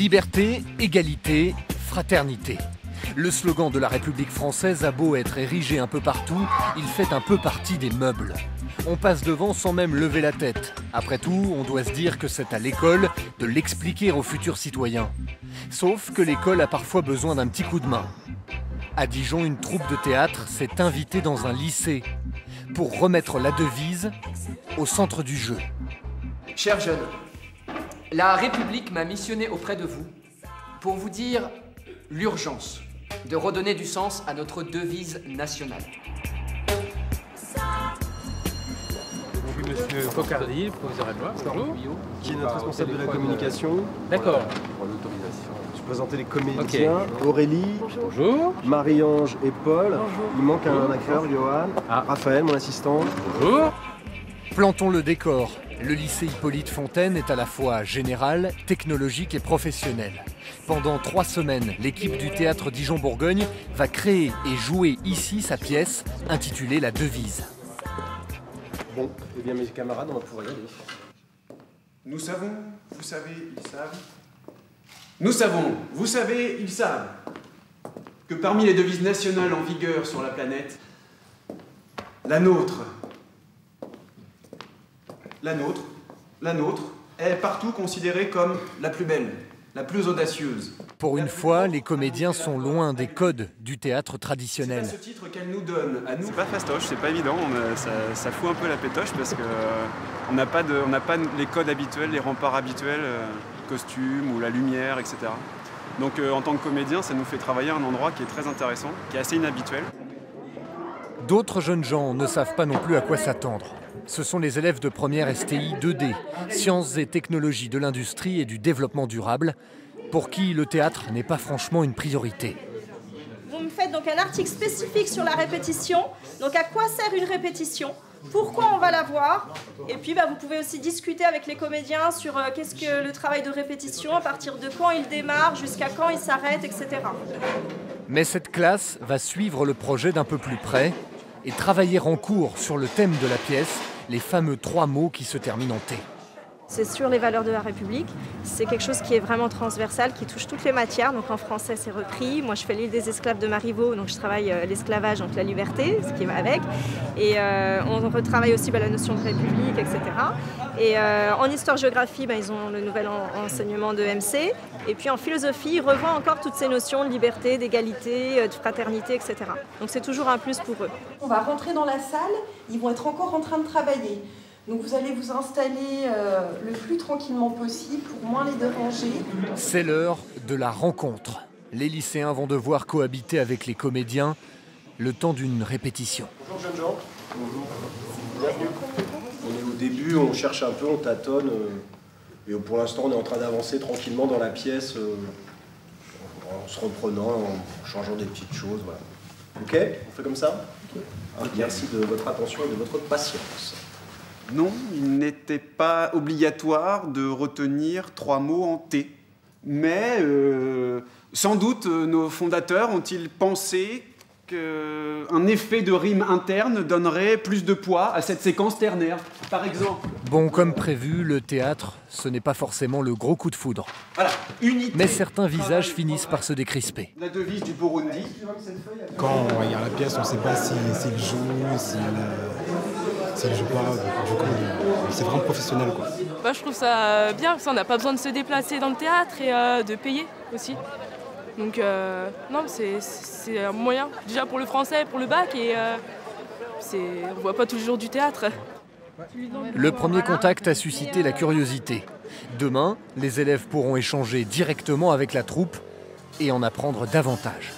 Liberté, égalité, fraternité. Le slogan de la République française a beau être érigé un peu partout, il fait un peu partie des meubles. On passe devant sans même lever la tête. Après tout, on doit se dire que c'est à l'école de l'expliquer aux futurs citoyens. Sauf que l'école a parfois besoin d'un petit coup de main. À Dijon, une troupe de théâtre s'est invitée dans un lycée pour remettre la devise au centre du jeu. Chers jeunes, la République m'a missionné auprès de vous pour vous dire l'urgence de redonner du sens à notre devise nationale. Monsieur Focardi, professeur Edouard, qui est notre responsable de la communication. D'accord. Pour l'autorisation. Je présentais les comédiens. Okay. Aurélie, bonjour. Marie-Ange et Paul. Bonjour. Il manque un acteur, Johan. Raphaël, mon assistant. Bonjour. Plantons le décor. Le lycée Hippolyte Fontaine est à la fois général, technologique et professionnel. Pendant 3 semaines, l'équipe du théâtre Dijon-Bourgogne va créer et jouer ici sa pièce intitulée La Devise. Bon, eh bien mes camarades, on va pouvoir y aller. Nous savons, vous savez, ils savent. Nous savons, vous savez, ils savent que parmi les devises nationales en vigueur sur la planète, la nôtre est partout considérée comme la plus belle, la plus audacieuse. Pour une fois, les comédiens sont loin des codes du théâtre traditionnel. C'est à ce titre qu'elle nous donne à nous. C'est pas fastoche, c'est pas évident, ça fout un peu la pétoche parce qu'on n'a pas les codes habituels, les remparts habituels, costumes ou la lumière, etc. Donc en tant que comédien, ça nous fait travailler à un endroit qui est très intéressant, qui est assez inhabituel. D'autres jeunes gens ne savent pas non plus à quoi s'attendre. Ce sont les élèves de première STI 2D, Sciences et technologies de l'industrie et du développement durable, pour qui le théâtre n'est pas franchement une priorité. Vous me faites donc un article spécifique sur la répétition. Donc à quoi sert une répétition? Pourquoi on va la voir? Et puis vous pouvez aussi discuter avec les comédiens sur qu'est-ce que le travail de répétition, à partir de quand il démarre, jusqu'à quand il s'arrête, etc. Mais cette classe va suivre le projet d'un peu plus près et travailler en cours sur le thème de la pièce, les fameux 3 mots qui se terminent en T. C'est sur les valeurs de la République. C'est quelque chose qui est vraiment transversal, qui touche toutes les matières. Donc en français, c'est repris. Moi, je fais l'île des esclaves de Marivaux, donc je travaille l'esclavage, donc la liberté, ce qui va avec. Et on retravaille aussi la notion de République, etc. Et en histoire-géographie, ils ont le nouvel enseignement de MC. Et puis en philosophie, ils revoient encore toutes ces notions de liberté, d'égalité, de fraternité, etc. Donc c'est toujours un plus pour eux. On va rentrer dans la salle, ils vont être encore en train de travailler. Donc vous allez vous installer le plus tranquillement possible pour moins les déranger. C'est l'heure de la rencontre. Les lycéens vont devoir cohabiter avec les comédiens le temps d'une répétition. Bonjour jeunes gens. Bonjour. Bienvenue. On est au début, on cherche un peu, on tâtonne. Et pour l'instant, on est en train d'avancer tranquillement dans la pièce, en se reprenant, en changeant des petites choses. Voilà. Ok? On fait comme ça? Okay. Merci de votre attention et de votre patience. Non, il n'était pas obligatoire de retenir 3 mots en T. Mais sans doute nos fondateurs ont-ils pensé qu'un effet de rime interne donnerait plus de poids à cette séquence ternaire, par exemple. Bon, comme prévu, le théâtre, ce n'est pas forcément le gros coup de foudre. Voilà, unité. Mais certains visages finissent par se décrisper. La devise du Burundi. Quand on regarde la pièce, on ne sait pas s'il joue, s'il joue pas. Du coup, c'est vraiment professionnel, quoi. Je trouve ça bien, parce qu'on n'a pas besoin de se déplacer dans le théâtre et de payer aussi. Donc non, c'est un moyen, déjà pour le français, pour le bac, et on voit pas tous les jours du théâtre. Le premier contact a suscité la curiosité. Demain, les élèves pourront échanger directement avec la troupe et en apprendre davantage.